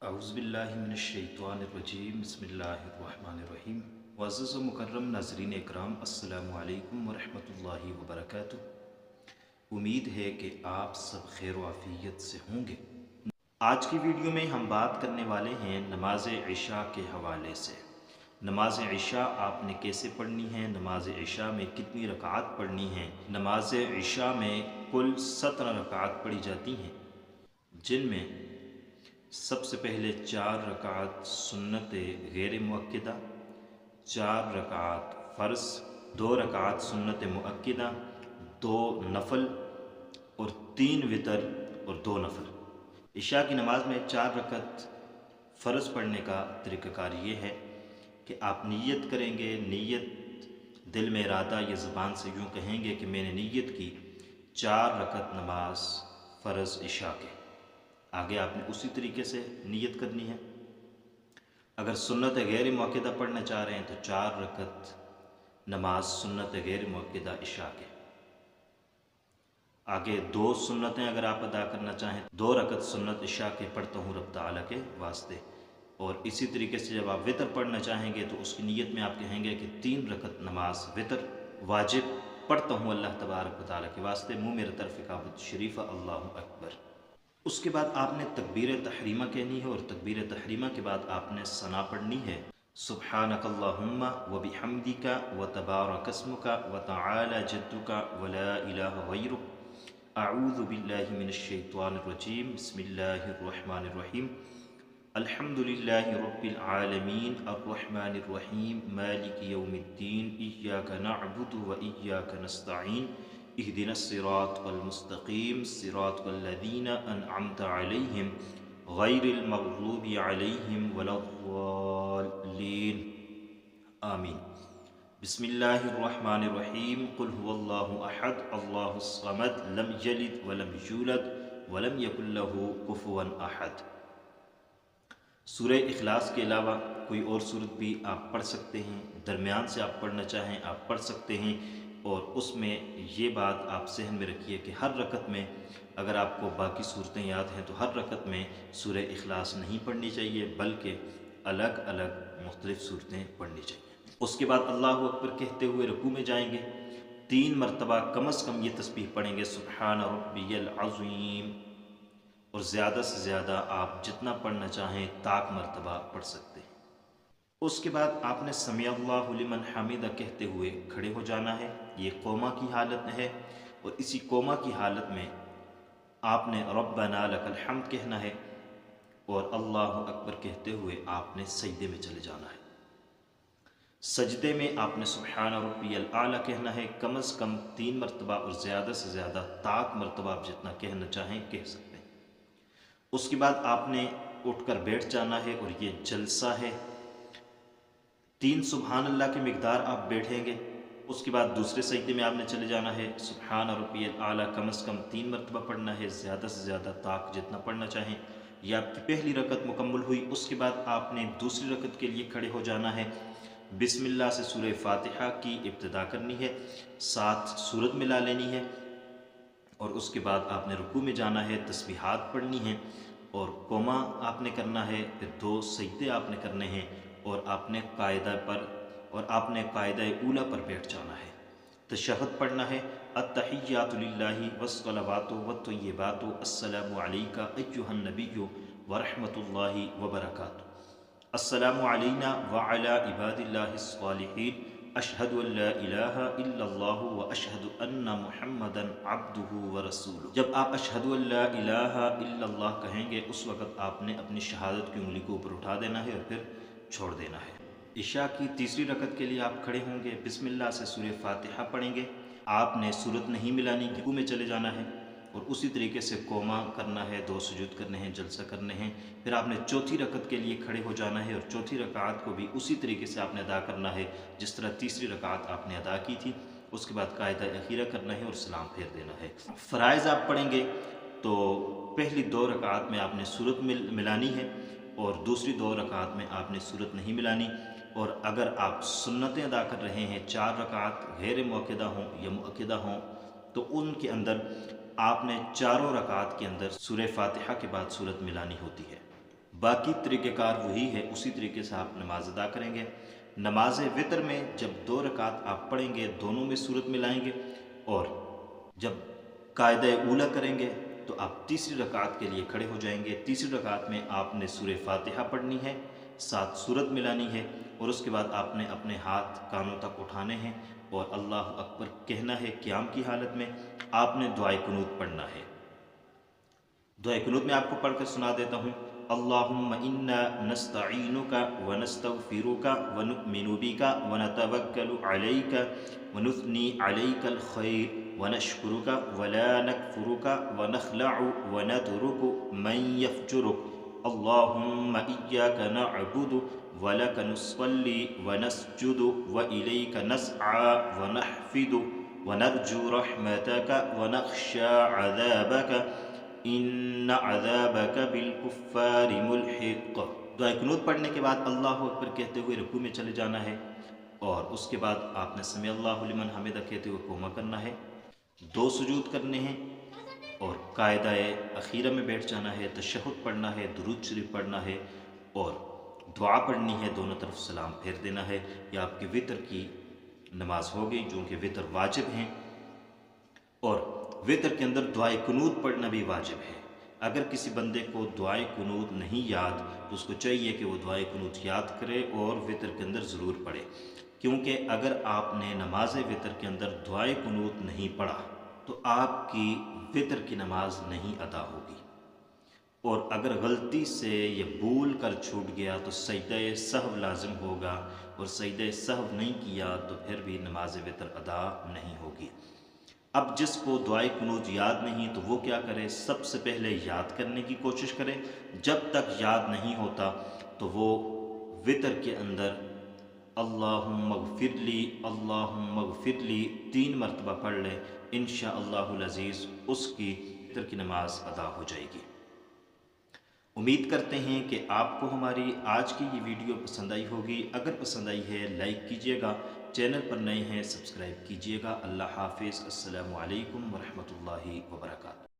اعوذ باللہ من الشیطان الرجیم بسم اللہ الرحمن الرحیم معزز و مکرم ناظرین اکرام، السلام علیکم ورحمۃ اللہ وبرکاتہ۔ امید ہے کہ آپ سب خیر و عافیت سے ہوں گے۔ آج کی ویڈیو میں ہم بات کرنے والے ہیں نماز عشاء کے حوالے سے۔ نماز عشاء آپ نے کیسے پڑھنی ہے، نماز عشاء میں کتنی رکعات پڑھنی ہیں۔ نماز عشاء میں کل 17 رکعات پڑھی جاتی ہیں، جن میں سب سے پہلے 4 رکعات سنت غیر مؤکدہ، 4 رکعات فرض، 2 رکعات سنت مؤکدہ، 2 نفل اور 3 وتر اور 2 نفل۔ عشاء کی نماز میں 4 رکعت فرض پڑھنے کا طریقہ کار یہ ہے کہ آپ نیت کریں گے، نیت دل میں ارادہ یا زبان سے یوں کہیں گے کہ میں نے نیت کی 4 رکعت نماز فرض عشاء کے۔ آگے آپ نے اسی طریقے سے نیت کرنی ہے۔ اگر سنت غیر مؤکدہ پڑھنا چاہ رہے ہیں تو 4 رکعت نماز سنت غیر مؤکدہ عشاء کے۔ آگے 2 سنتیں اگر آپ ادا کرنا چاہیں، 2 رکعت سنت عشاء کے پڑھتا ہوں رب تعالیٰ کے واسطے۔ اور اسی طریقے سے جب آپ وتر پڑھنا چاہیں گے تو اس کی نیت میں آپ کہیں گے کہ 3 رکعت نماز وتر واجب پڑھتا ہوں اللہ تبارک و تعالیٰ کے واسطے، منہ میرے طرف کعبۃ شریفہ، اللہ اکبر۔ اس کے بعد آپ نے تکبیر تحریمہ کہنی ہے، اور تکبیر تحریمہ کے بعد آپ نے ثنا پڑھنی ہے، سبحانک اللہم وبحمدک وتبارک اسمک وتعالی جدک ولا الہ غیرک، اعوذ باللہ من الشیطان الرجیم، بسم اللہ الرحمن الرحیم، الحمد للہ رب العالمین الرحمن الرحیم مالک یوم الدین، ایاک نعبد و ایاک نستعین، اہدنا الصراط المستقیم صراط الذین انعمت علیہم غیر المغضوب علیہم ولا الضالین، آمین۔ بسم اللہ الرحمن الرحیم، قل هو اللہ احد اللہ الصمد لم یلد ولم یولد ولم یکن لہ کفوا احد۔ سورہ اخلاص کے علاوہ کوئی اور صورت بھی آپ پڑھ سکتے ہیں، درمیان سے آپ پڑھنا چاہیں آپ پڑھ سکتے ہیں، اور اس میں یہ بات آپ ذہن میں رکھیے کہ ہر رکعت میں اگر آپ کو باقی صورتیں یاد ہیں تو ہر رکعت میں سورہ اخلاص نہیں پڑھنی چاہیے، بلکہ الگ الگ مختلف صورتیں پڑھنی چاہیے۔ اس کے بعد اللہ اکبر کہتے ہوئے رکوع میں جائیں گے، 3 مرتبہ کم از کم یہ تسبیح پڑھیں گے، سبحان ربی العظیم، اور زیادہ سے زیادہ آپ جتنا پڑھنا چاہیں طاق مرتبہ پڑھ سکتے ہیں۔ اس کے بعد آپ نے سمیع اللہ لمن حمیدہ کہتے ہوئے کھڑے ہو جانا ہے، یہ قوما کی حالت ہے، اور اسی قوما کی حالت میں آپ نے ربنا لک الحمد کہنا ہے، اور اللہ اکبر کہتے ہوئے آپ نے سجدے میں چلے جانا ہے۔ سجدے میں آپ نے سبحان ربی الاعلیٰ کہنا ہے، کم از کم 3 مرتبہ، اور زیادہ سے زیادہ طاق مرتبہ آپ جتنا کہنا چاہیں کہہ سکتے ہیں۔ اس کے بعد آپ نے اٹھ کر بیٹھ جانا ہے، اور یہ جلسہ ہے، 3 سبحان اللہ کی مقدار آپ بیٹھیں گے۔ اس کے بعد دوسرے سجدے میں آپ نے چلے جانا ہے، سبحان ربی الاعلیٰ کم از کم 3 مرتبہ پڑھنا ہے، زیادہ سے زیادہ طاق جتنا پڑھنا چاہیں۔ یہ آپ کی پہلی رکعت مکمل ہوئی۔ اس کے بعد آپ نے دوسری رکعت کے لیے کھڑے ہو جانا ہے، بسم اللہ سے سورہ فاتحہ کی ابتدا کرنی ہے، 7 سورت ملا لینی ہے، اور اس کے بعد آپ نے رکوع میں جانا ہے، تسبیحات پڑھنی ہیں، اور قوما آپ نے کرنا ہے، پھر 2 سجدے آپ نے کرنے ہیں، اور آپ نے قاعدہ اولیٰ پر بیٹھ جانا ہے، تشہد پڑھنا ہے، التحیات للہ والصلوات والطیبات السلام علیک ایہا النبی ورحمۃ اللہ وبرکاتہ، السلام علینا وعلی عباد اللہ الصالحین، اشہد ان لا الہ الا اللہ واشہد ان محمدا عبدہ ورسولہ۔ جب آپ اشہد ان لا الہ الا اللہ کہیں گے، اس وقت آپ نے اپنی شہادت کی انگلی کو اوپر اٹھا دینا ہے اور پھر چھوڑ دینا ہے۔ عشاء کی تیسری رکعت کے لیے آپ کھڑے ہوں گے، بسم اللہ سے سورہ فاتحہ پڑھیں گے، آپ نے صورت نہیں ملانی، رکوع میں چلے جانا ہے، اور اسی طریقے سے قوما کرنا ہے، 2 سجود کرنے ہیں، جلسہ کرنے ہیں۔ پھر آپ نے چوتھی رکعت کے لیے کھڑے ہو جانا ہے، اور چوتھی رکعت کو بھی اسی طریقے سے آپ نے ادا کرنا ہے جس طرح تیسری رکعت آپ نے ادا کی تھی۔ اس کے بعد قاعدہ اخیرہ کرنا ہے اور سلام پھیر دینا ہے۔ فرائض آپ پڑھیں گے تو پہلی 2 رکعت میں آپ نے صورت ملانی ہے، اور دوسری 2 رکعت میں آپ نے صورت نہیں ملانی۔ اور اگر آپ سنتیں ادا کر رہے ہیں، 4 رکعت غیر مؤکدہ ہوں یا مؤکدہ ہوں، تو ان کے اندر آپ نے 4 رکعت کے اندر سورہ فاتحہ کے بعد صورت ملانی ہوتی ہے۔ باقی طریقہ کار وہی ہے، اسی طریقے سے آپ نماز ادا کریں گے۔ نماز وطر میں جب 2 رکعت آپ پڑھیں گے، دونوں میں صورت ملائیں گے، اور جب قاعدہ اولا کریں گے تو آپ تیسری رکعت کے لیے کھڑے ہو جائیں گے۔ تیسری رکعت میں آپ نے سورہ فاتحہ پڑھنی ہے، 7 صورت ملانی ہے، اور اس کے بعد آپ نے اپنے ہاتھ کانوں تک اٹھانے ہیں اور اللہ اکبر کہنا ہے۔ قیام کی حالت میں آپ نے دعائے قنوت پڑھنا ہے۔ دعائے قنوت میں آپ کو پڑھ کر سنا دیتا ہوں۔ اللہم انا نستعینک ونستغفرک ونؤمن بک ونتوکل علیک ونثنی علیک الخیر ونشکرک ولا نکفرک ونخلع ونترک من یفجرک اللہم ایاک نعبد ولک نصلی ونسجد وإلیک نسعى ونحفد ونرجو رحمتک ونخشى عذابک ان عذابک بالکفار ملحق۔ دعائے قنوت پڑھنے کے بعد اللہ اکبر کہتے ہوئے رکوع میں چلے جانا ہے، اور اس کے بعد آپ نے سمع اللہ لمن حمدہ کہتے ہوئے قوما کرنا ہے، 2 سجود کرنے ہیں، اور قاعدہ اخیرہ میں بیٹھ جانا ہے، تشہد پڑھنا ہے، درود شریف پڑھنا ہے، اور دعا پڑھنی ہے، دونوں طرف سلام پھیر دینا ہے۔ یہ آپ کی وطر کی نماز ہو گئی، چونکہ وطر واجب ہیں، اور وطر کے اندر دعائے قنوت پڑھنا بھی واجب ہے۔ اگر کسی بندے کو دعائے قنوت نہیں یاد تو اس کو چاہیے کہ وہ دعائے قنوت یاد کرے اور وطر کے اندر ضرور پڑھے، کیونکہ اگر آپ نے نماز وطر کے اندر دعائے قنوت نہیں پڑھا تو آپ کی وطر کی نماز نہیں ادا ہوگی، اور اگر غلطی سے یہ بھول کر چھوٹ گیا تو سجدہ سہو لازم ہوگا، اور سجدہ سہو نہیں کیا تو پھر بھی نماز وطر ادا نہیں ہوگی۔ اب جس کو دعائے قنوت یاد نہیں تو وہ کیا کرے؟ سب سے پہلے یاد کرنے کی کوشش کرے، جب تک یاد نہیں ہوتا تو وہ وطر کے اندر اللہم اغفر لی اللہم اغفر لی 3 مرتبہ پڑھ لے، انشاءاللہ العزیز اس کی وطر کی نماز ادا ہو جائے گی۔ امید کرتے ہیں کہ آپ کو ہماری آج کی یہ ویڈیو پسند آئی ہوگی۔ اگر پسند آئی ہے لائک کیجئے گا، چینل پر نئے ہیں سبسکرائب کیجئے گا۔ اللہ حافظ، السلام علیکم ورحمۃ اللہ وبرکاتہ۔